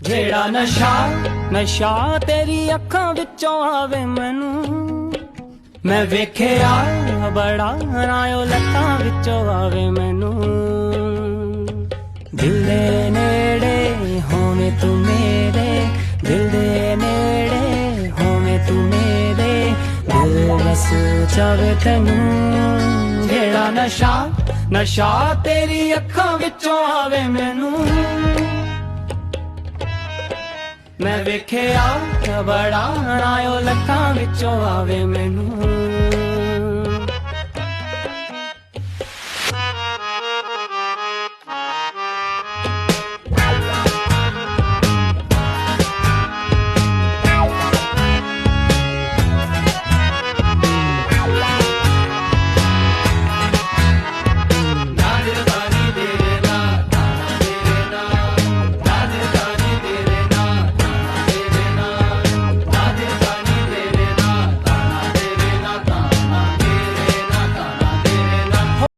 ਜਿਹੜਾ ਨਸ਼ਾ ਤੇਰੀ ਅੱਖਾਂ ਵਿੱਚੋਂ ਆਵੇ ਮੈਨੂੰ, ਮੈਂ ਵੇਖਿਆ ਬੜਾ ਰਾਇਓ ਲੱਤਾਂ ਵਿੱਚੋਂ ਆਵੇ ਮੈਨੂੰ। ਦਿਲ ਦੇ ਨੇੜੇ ਹੋਵੇਂ ਤੂੰ ਮੇਰੇ, ਦਿਲ ਦੇ ਨੇੜੇ ਹੋਵੇਂ ਤੂੰ ਮੇਰੇ, ਦਿਲ ਵਸ ਜਾਵੇ ਤੈਨੂੰ। ਜਿਹੜਾ ਨਸ਼ਾ ਤੇਰੀ ਅੱਖਾਂ ਵਿੱਚੋਂ ਆਵੇ ਮੈਨੂੰ, ਮੈਂ ਵੇਖਿਆ ਬੜਾ ਰਾਇਓ ਲੱਤਾਂ ਵਿੱਚੋਂ ਆਵੇ ਮੈਨੂੰ।